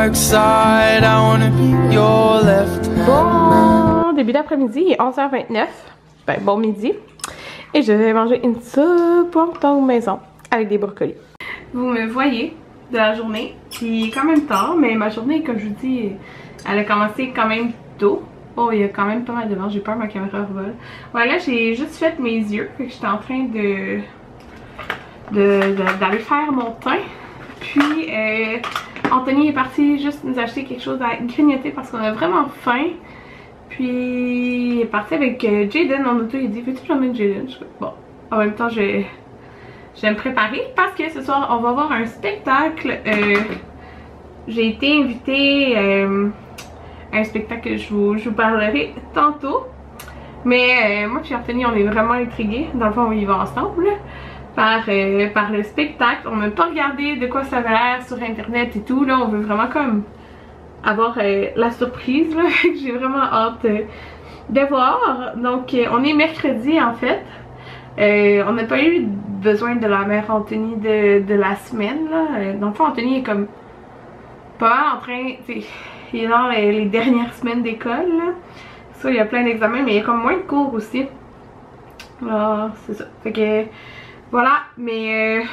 dark side. I wanna be your left hand. Bon début d'après-midi, il est 11h29. Ben bon midi. Et je vais manger une soupe wonton maison avec des brocolis. Vous me voyez de la journée. Il est quand même tard, mais ma journée, comme je vous dis, elle a commencé quand même tôt. Oh, il y a quand même pas mal de vent, j'ai peur que ma caméra revole. Ouais, là j'ai juste fait mes yeux, fait que j'étais en train d'aller faire mon teint. Puis Anthony est parti juste nous acheter quelque chose à grignoter parce qu'on a vraiment faim. Puis il est parti avec Jaden en auto, il dit veux-tu que j'emmène Jaden? Bon, en même temps je vais me préparer parce que ce soir on va voir un spectacle. J'ai été invitée à un spectacle que je vous parlerai tantôt. Mais moi et Anthony on est vraiment intrigués. Dans le fond on y va ensemble par le spectacle. On n'a pas regardé de quoi ça avait l'air sur internet et tout. Là on veut vraiment comme avoir la surprise. J'ai vraiment hâte de voir. Donc on est mercredi en fait. On n'a pas eu besoin de la mère Anthony de la semaine là. Dans le fond Anthony est comme pas mal en train, il est dans les dernières semaines d'école là. Ça il y a plein d'examens mais il y a comme moins de cours aussi. Alors c'est ça. Fait que voilà, mais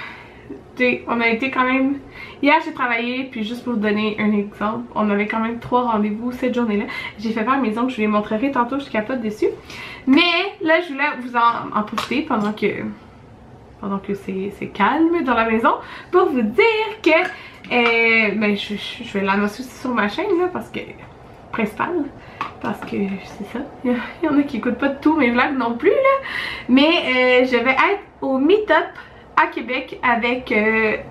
on a été quand même... Hier j'ai travaillé, puis juste pour vous donner un exemple, on avait quand même 3 rendez-vous cette journée-là. J'ai fait faire mes ongles, je vous les montrerai tantôt, je suis capote dessus. Mais là je voulais vous en profiter pendant que c'est calme dans la maison pour vous dire que ben je vais l'annoncer aussi sur ma chaîne là parce que principale. Parce que c'est ça, il y en a qui écoutent pas tous mes vlogs non plus là. Mais je vais être au meet-up à Québec avec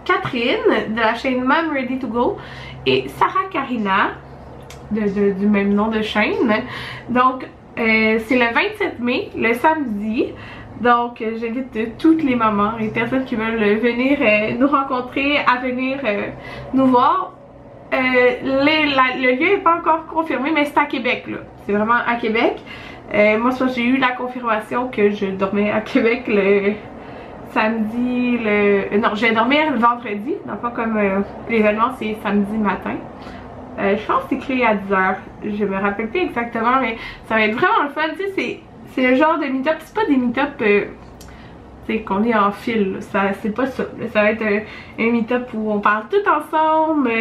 Catherine de la chaîne Mom Ready to Go et Sarah Karina du même nom de chaîne. Donc c'est le 27 mai, le samedi. Donc j'invite toutes les mamans et personnes qui veulent venir nous rencontrer à venir nous voir. Le lieu n'est pas encore confirmé mais c'est à Québec là. C'est vraiment à Québec. Moi j'ai eu la confirmation que je dormais à Québec le samedi, non je vais dormir le vendredi. Donc pas comme l'événement c'est samedi matin. Je pense que c'est créé à 10h. Je me rappelle plus exactement mais ça va être vraiment le fun. Tu sais c'est le genre de meet-up, c'est pas des meet-up qu'on est en fil, c'est pas ça. Ça va être un meet-up où on parle tout ensemble.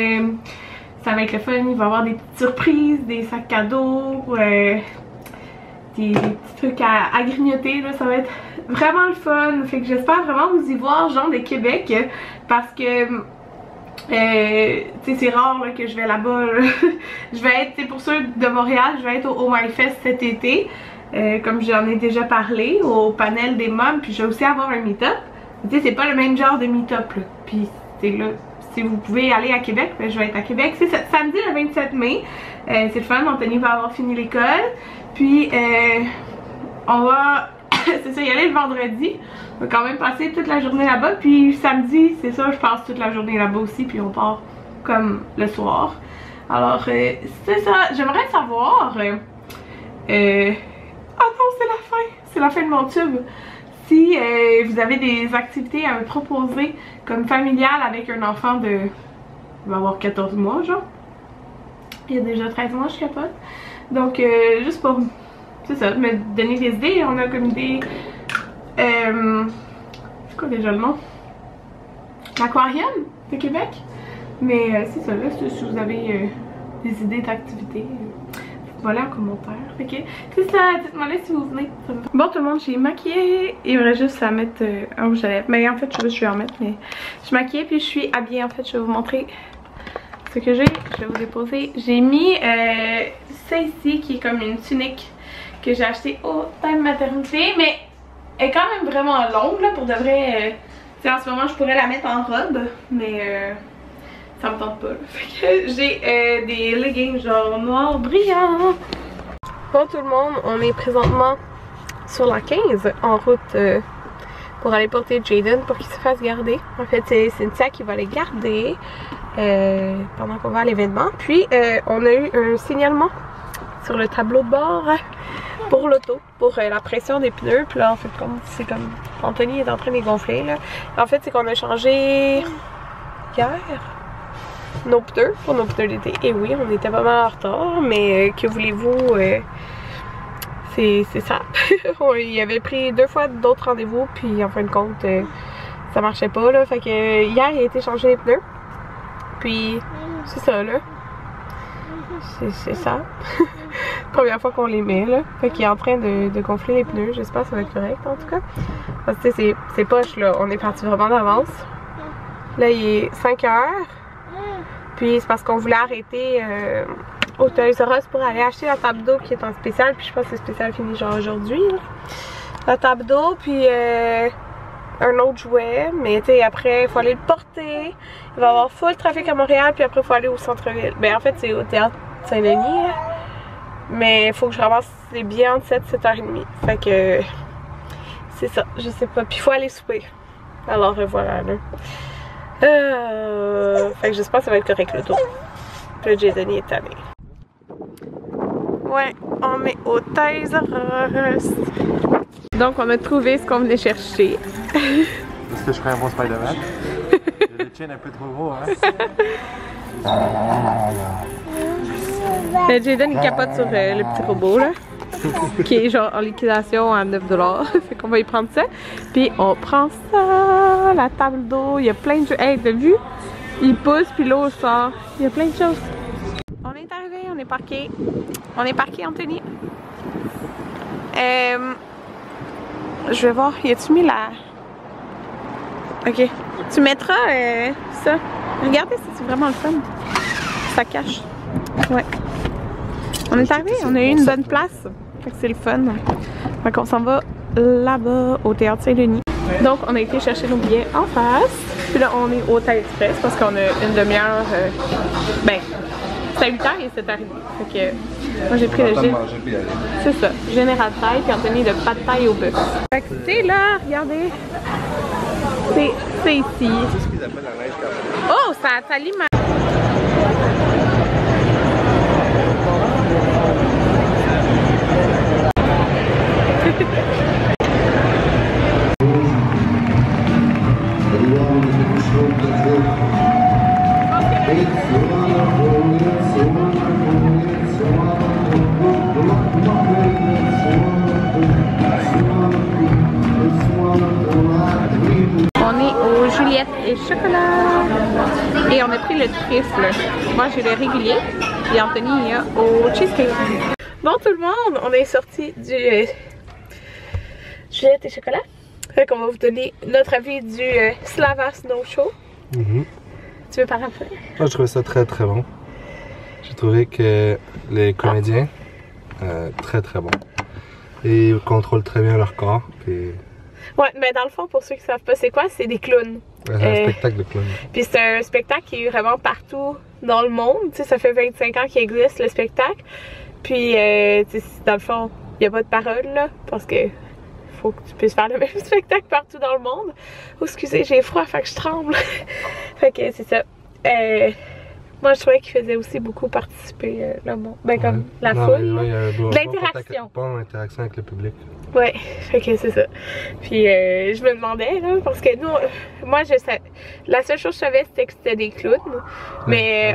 Ça va être le fun, il va y avoir des petites surprises, des sacs cadeaux, des petits trucs à grignoter là. Ça va être vraiment le fun. Fait que j'espère vraiment vous y voir, genre de Québec, parce que c'est rare là, que je vais là-bas. Je vais être, pour ceux de Montréal, je vais être au MyFest cet été. Comme j'en ai déjà parlé au panel des moms, puis je vais aussi avoir un meet-up. Tu sais, c'est pas le même genre de meet-up là. Puis c'est là, si vous pouvez aller à Québec, ben, je vais être à Québec. C'est samedi le 27 mai. C'est le fun, Anthony va avoir fini l'école. Puis on va c'est ça, y aller le vendredi. On va quand même passer toute la journée là-bas. Puis samedi, c'est ça, je passe toute la journée là-bas aussi. Puis on part comme le soir. Alors c'est ça, j'aimerais savoir ah non, c'est la fin! C'est la fin de mon tube! Si vous avez des activités à me proposer comme familiale avec un enfant de... Il va avoir 14 mois, genre. Il y a déjà 13 mois, je capote. Donc, juste pour... C'est ça, me donner des idées. On a comme idée... c'est quoi déjà le nom? L'aquarium de Québec. Mais c'est ça, là, si vous avez des idées d'activités... Voilà en commentaire. Fait que c'est ça, dites-moi là si vous venez. Bon tout le monde, j'ai maquillé. Il me reste juste à mettre un rouge à lèvres. Mais en fait je vais en mettre. Mais je suis maquillée puis je suis habillée. En fait je vais vous montrer ce que j'ai. Je vais vous déposer. J'ai mis ça ici qui est comme une tunique que j'ai acheté au Time Maternité. Mais elle est quand même vraiment longue là pour de vrai. Tu sais en ce moment je pourrais la mettre en robe. Mais ça me tente pas. Fait que j'ai des leggings genre noir brillant. Bon tout le monde, on est présentement sur la 15 en route pour aller porter Jaden pour qu'il se fasse garder. En fait c'est Cynthia qui va les garder pendant qu'on va à l'événement. Puis on a eu un signalement sur le tableau de bord pour l'auto, pour la pression des pneus. Puis là en fait c'est comme Anthony est en train de les gonfler là. En fait c'est qu'on a changé hier. nos pneus pour nos pneus d'été. Et oui, on était pas mal en retard, mais que voulez-vous, c'est ça. Il avait pris 2 fois d'autres rendez-vous, puis en fin de compte, ça marchait pas là. Fait que hier, il a été changé les pneus. Puis c'est ça là. C'est ça. Première fois qu'on les met là. Fait qu'il est en train de gonfler les pneus. J'espère que ça va être correct en tout cas. Parce que c'est poche là. On est parti vraiment d'avance. Là il est 5 heures. Puis c'est parce qu'on voulait arrêter au Toys R Us pour aller acheter la table d'eau qui est en spécial. Puis je pense que le spécial finit genre aujourd'hui. La table d'eau puis un autre jouet. Mais tu sais après il faut aller le porter. Il va y avoir full trafic à Montréal. Puis après il faut aller au centre-ville. Ben en fait c'est au théâtre Saint-Denis. Mais il faut que je ramasse les billets entre 7 et 7h30. Fait que c'est ça, je sais pas. Puis il faut aller souper. Alors voilà là. Fait que j'espère que ça va être correct le tour. Puis Jaden est tanné. Ouais, on est au Toys R Us. Donc on a trouvé ce qu'on venait chercher. Est-ce que je ferais un bon Spider-Man? Le tien un peu trop gros, hein? Jaden il capote sur le petit robot là. Qui est genre en liquidation à 9 $. Fait qu'on va y prendre ça. Puis on prend ça, la table d'eau. Il y a plein de choses. Hey, t'as vu? Il pousse puis l'eau sort. Il y a plein de choses. On est arrivé, on est parqué. On est parqué, Anthony. Je vais voir. Y a-tu mis la. Ok. Tu mettras ça. Regardez, c'est vraiment le fun. Ça cache. Ouais. On est arrivé, on a eu une bonne place. Fait que c'est le fun. Fait qu'on s'en va là-bas au théâtre Saint-Denis. Donc on a été chercher nos billets en face. Puis là on est au Hôtel Express parce qu'on a une demi-heure. Ben, c'est à 8h et 7h30. Fait que moi j'ai pris le gin. C'est ça, général taille puis Anthony de pas de taille au bœuf. Fait que c'est là, regardez. C'est ici. C'est ce qu'ils appellent la neige carrément. Oh, ça l'image. On est au Juliette et chocolat et on a pris le trifle. Moi j'ai le régulier et Anthony il y a au cheesecake. Bon tout le monde, on est sorti du Juliette et chocolat. Fait qu'on va vous donner notre avis du Slava Snow Show. Tu veux parler un peu? Moi je trouvais ça très très bon. J'ai trouvé que les comédiens, très très bons. Et ils contrôlent très bien leur corps. Puis... Ouais, mais dans le fond, pour ceux qui savent pas c'est quoi, c'est des clowns. C'est un spectacle de clowns. Puis c'est un spectacle qui est vraiment partout dans le monde. Tu sais, ça fait 25 ans qu'il existe le spectacle. Puis, dans le fond, il n'y a pas de parole là, parce que faut que tu puisses faire le même spectacle partout dans le monde. Oh, excusez, j'ai froid, fait que je tremble. Fait que c'est ça. Moi, je trouvais qu'il faisait aussi beaucoup participer le monde. Ben, comme la foule. De l'interaction. Bon interaction avec le public. Ouais, fait que c'est ça. Puis je me demandais, là, parce que nous, moi, la seule chose que je savais, c'était que c'était des clowns. Mais.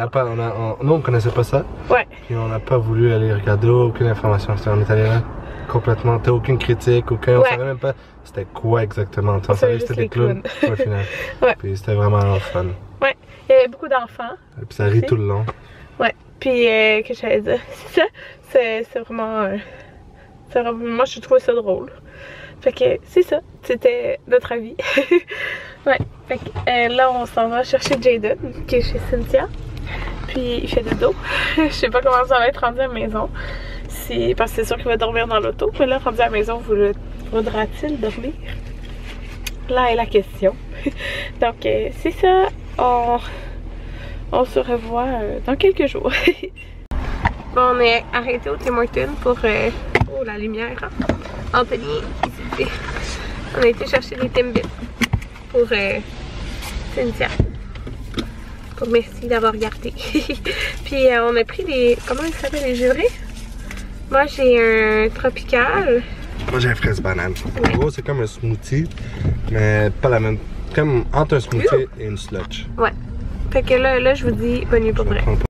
Nous, on connaissait pas ça. Ouais. Puis on n'a pas voulu aller regarder aucune information. On est allé là complètement. T'as aucune critique, aucun. On savait même pas c'était quoi exactement. On savait que c'était des clowns au final. Ouais. Puis c'était vraiment fun. Ouais. Il y avait beaucoup d'enfants. Et puis ça rit tout le long. Ouais. Puis, que j'allais dire, c'est ça. C'est vraiment. Moi, je trouvais ça drôle. Fait que c'est ça. C'était notre avis. Ouais. Fait que là, on s'en va chercher Jaden, qui est chez Cynthia. Puis, il fait dodo. Je sais pas comment ça va être rendu à la maison. Parce que c'est sûr qu'il va dormir dans l'auto. Mais là, rendu à la maison, voudra-t-il dormir? Là est la question. Donc, c'est ça. On se revoit dans quelques jours. Bon, on est arrêté au Tim Hortons pour... oh, la lumière. Hein? Anthony, on a été chercher des Timbits pour Cynthia. Pour merci d'avoir regardé. Puis on a pris des... Comment ils s'appellent, les jurés? Moi, j'ai un tropical. Moi, j'ai un fraise banane. En gros, c'est comme un smoothie, mais pas la même... Comme entre un smoothie et une sludge. Ouais. Fait que là je vous dis bonne nuit pour vrai.